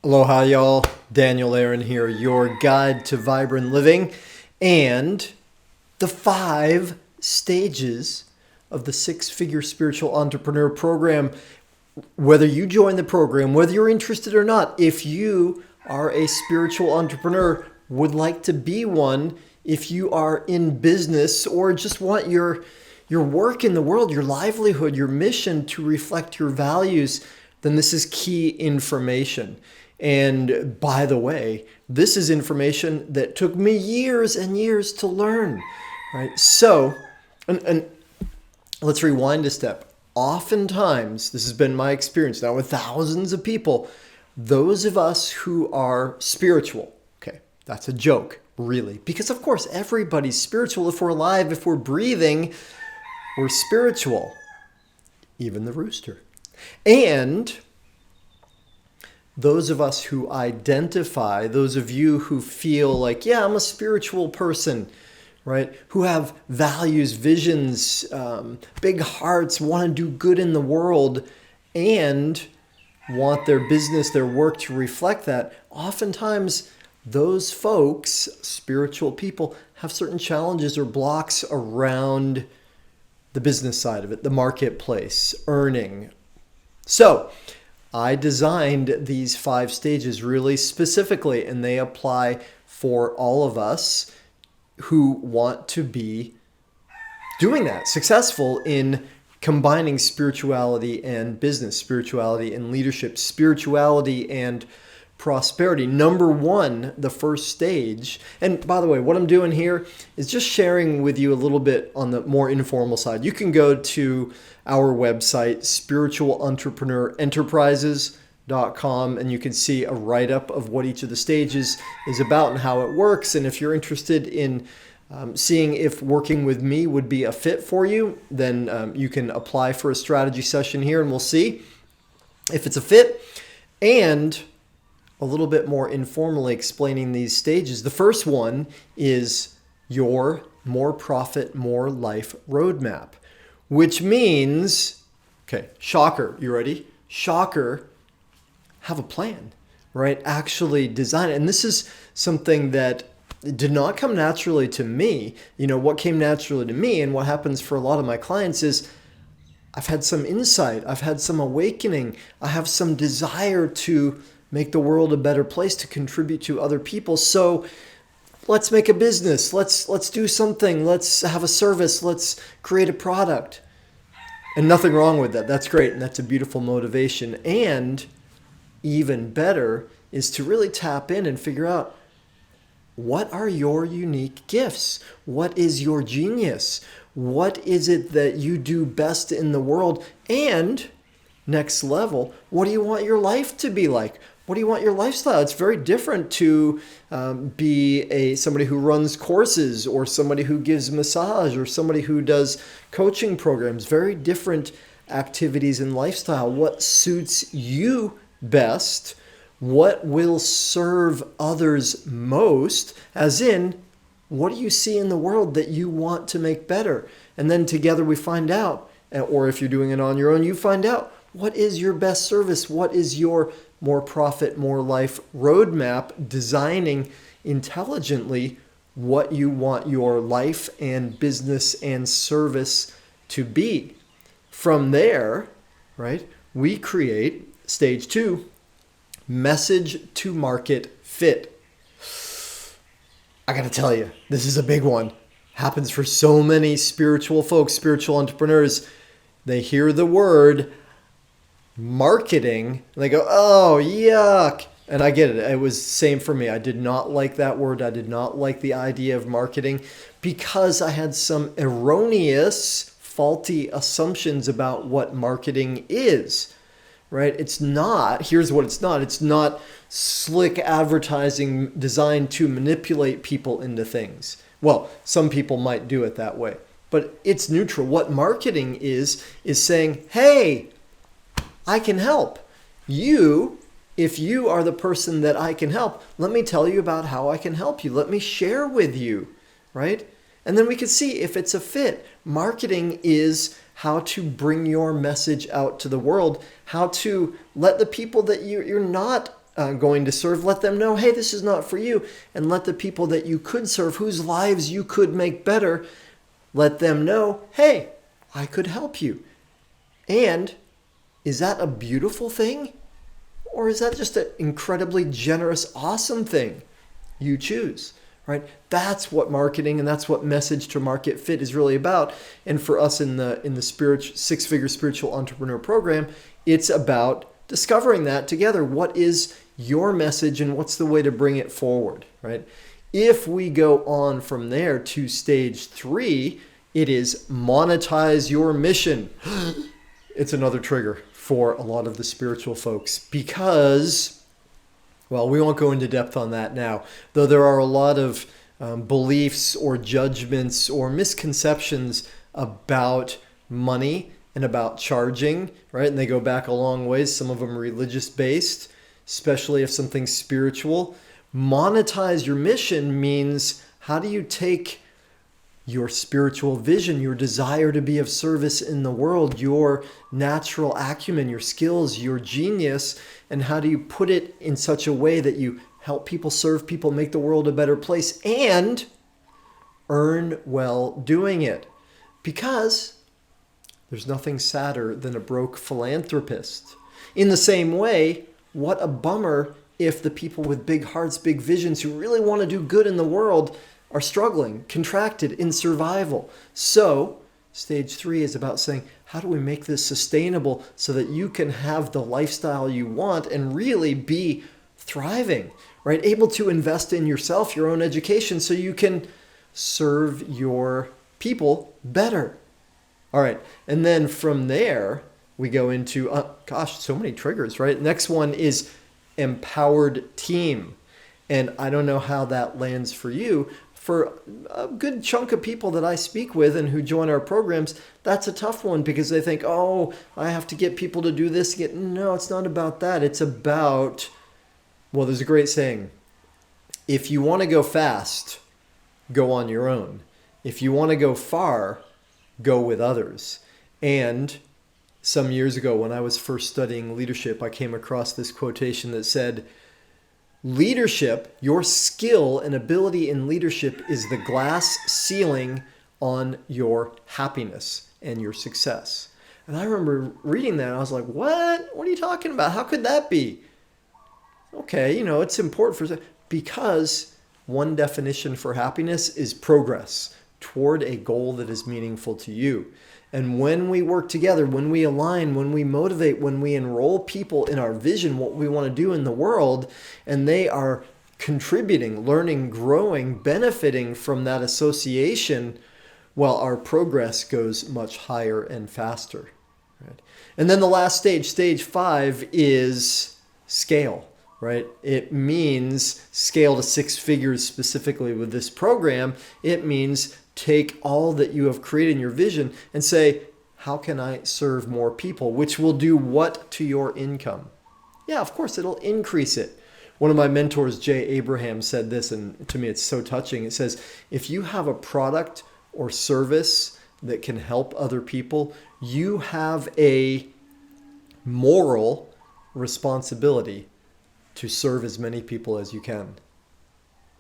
Aloha, y'all. Daniel Aaron here, your guide to vibrant living and the 5 stages of the Six-Figure Spiritual Entrepreneur Program. Whether you join the program, whether you're interested or not, if you are a spiritual entrepreneur, would like to be one, if you are in business or just want your work in the world, your livelihood, your mission to reflect your values, then this is key information. And by the way, this is information that took me years and years to learn, right? So, and let's rewind a step. Oftentimes, this has been my experience now with thousands of people, those of us who are spiritual, okay, that's a joke, really, because of course everybody's spiritual. If we're alive, if we're breathing, we're spiritual, even the rooster. And those of us who identify, those of you who feel like, yeah, I'm a spiritual person, right? Who have values, visions, big hearts, want to do good in the world, and want their business, their work to reflect that. Oftentimes, those folks, spiritual people, have certain challenges or blocks around the business side of it, the marketplace, earning. So, I designed these 5 stages really specifically, and they apply for all of us who want to be doing that, successful in combining spirituality and business, spirituality and leadership, spirituality and prosperity. Number 1, the first stage, and by the way, what I'm doing here is just sharing with you a little bit on the more informal side. You can go to our website, spiritualentrepreneurenterprises.com, and you can see a write-up of what each of the stages is about and how it works. And if you're interested in seeing if working with me would be a fit for you, then you can apply for a strategy session here, and we'll see if it's a fit. And a little bit more informally explaining these stages. The first one is your more profit, more life roadmap, which means, okay, shocker, you ready? Shocker, have a plan, right? Actually design it. And this is something that did not come naturally to me. You know, what came naturally to me and what happens for a lot of my clients is I've had some insight, I've had some awakening, I have some desire to make the world a better place, to contribute to other people. So let's make a business. Let's do something. Let's have a service. Let's create a product. And nothing wrong with that. That's great. And that's a beautiful motivation. And even better is to really tap in and figure out, what are your unique gifts? What is your genius? What is it that you do best in the world? And next level, what do you want your life to be like? What do you want your lifestyle? It's very different to be somebody who runs courses or somebody who gives massage or somebody who does coaching programs. Very different activities and lifestyle. What suits you best? What will serve others most? As in, what do you see in the world that you want to make better? And then together we find out, or if you're doing it on your own, you find out, what is your best service? What is your more profit, more life roadmap, designing intelligently what you want your life and business and service to be. From there, right, we create stage 2, message to market fit. I got to tell you, this is a big one. Happens for so many spiritual folks, spiritual entrepreneurs. They hear the word marketing, and they go, oh, yuck. And I get it. It was the same for me. I did not like that word. I did not like the idea of marketing because I had some erroneous, faulty assumptions about what marketing is, right? It's not, here's what it's not. It's not slick advertising designed to manipulate people into things. Well, some people might do it that way, but it's neutral. What marketing is saying, hey, I can help you. If you are the person that I can help, let me tell you about how I can help you. Let me share with you, right? And then we can see if it's a fit. Marketing is how to bring your message out to the world, how to let the people that you're not going to serve, let them know, hey, this is not for you. And let the people that you could serve, whose lives you could make better, let them know, hey, I could help you. And is that a beautiful thing? Or is that just an incredibly generous, awesome thing? You choose, right? That's what marketing and that's what Message to Market Fit is really about. And for us in the six-figure spiritual entrepreneur program, it's about discovering that together. What is your message and what's the way to bring it forward, right? If we go on from there to stage 3, it is monetize your mission. It's another trigger for a lot of the spiritual folks because, well, we won't go into depth on that now, though there are a lot of beliefs or judgments or misconceptions about money and about charging, right? And they go back a long ways, some of them religious-based, especially if something's spiritual. Monetize your mission means how do you take your spiritual vision, your desire to be of service in the world, your natural acumen, your skills, your genius, and how do you put it in such a way that you help people, serve people, make the world a better place, and earn well doing it? Because there's nothing sadder than a broke philanthropist. In the same way, what a bummer if the people with big hearts, big visions, who really want to do good in the world are struggling, contracted, in survival. So stage 3 is about saying, how do we make this sustainable so that you can have the lifestyle you want and really be thriving, right? Able to invest in yourself, your own education, so you can serve your people better. All right, and then from there, we go into, so many triggers, right? Next one is empowered team. And I don't know how that lands for you. For a good chunk of people that I speak with and who join our programs, that's a tough one because they think, oh, I have to get people to do this. No, it's not about that. It's about, well, there's a great saying. If you want to go fast, go on your own. If you want to go far, go with others. And some years ago when I was first studying leadership, I came across this quotation that said, leadership, your skill and ability in leadership is the glass ceiling on your happiness and your success. And I remember reading that and I was like, what? What are you talking about? How could that be? Okay, it's important because one definition for happiness is progress toward a goal that is meaningful to you. And when we work together, when we align, when we motivate, when we enroll people in our vision, what we want to do in the world, and they are contributing, learning, growing, benefiting from that association, well, our progress goes much higher and faster. Right? And then the last stage, stage 5, is scale. Right? It means scale to 6 figures specifically with this program. It means take all that you have created in your vision and say, how can I serve more people? Which will do what to your income? Yeah, of course, it'll increase it. One of my mentors, Jay Abraham, said this, and to me it's so touching. It says, if you have a product or service that can help other people, you have a moral responsibility to serve as many people as you can.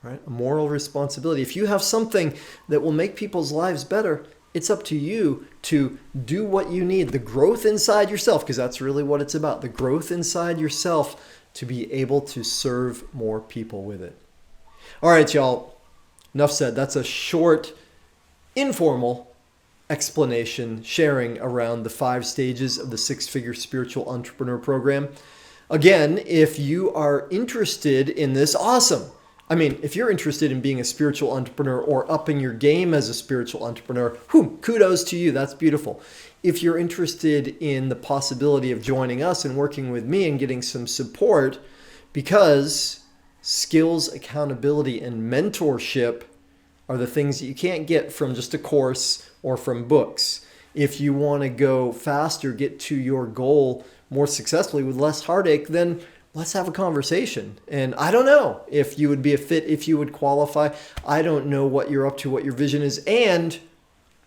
Right? A moral responsibility. If you have something that will make people's lives better, it's up to you to do what you need. The growth inside yourself, because that's really what it's about. The growth inside yourself to be able to serve more people with it. All right, y'all. Enough said. That's a short, informal explanation, sharing around the 5 stages of the 6-figure spiritual entrepreneur program. Again, if you are interested in this, awesome. I mean, if you're interested in being a spiritual entrepreneur or upping your game as a spiritual entrepreneur, kudos to you. That's beautiful. If you're interested in the possibility of joining us and working with me and getting some support, because skills, accountability, and mentorship are the things that you can't get from just a course or from books. If you want to go faster, get to your goal more successfully with less heartache, then let's have a conversation. And I don't know if you would be a fit, if you would qualify. I don't know what you're up to, what your vision is. And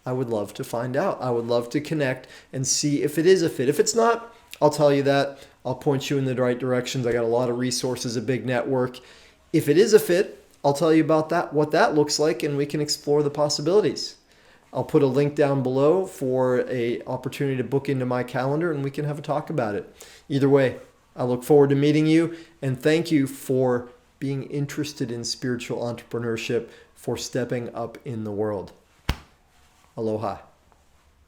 I would love to find out. I would love to connect and see if it is a fit. If it's not, I'll tell you that. I'll point you in the right directions. I got a lot of resources, a big network. If it is a fit, I'll tell you about that, what that looks like, and we can explore the possibilities. I'll put a link down below for an opportunity to book into my calendar, and we can have a talk about it. Either way, I look forward to meeting you, and thank you for being interested in spiritual entrepreneurship, for stepping up in the world. Aloha.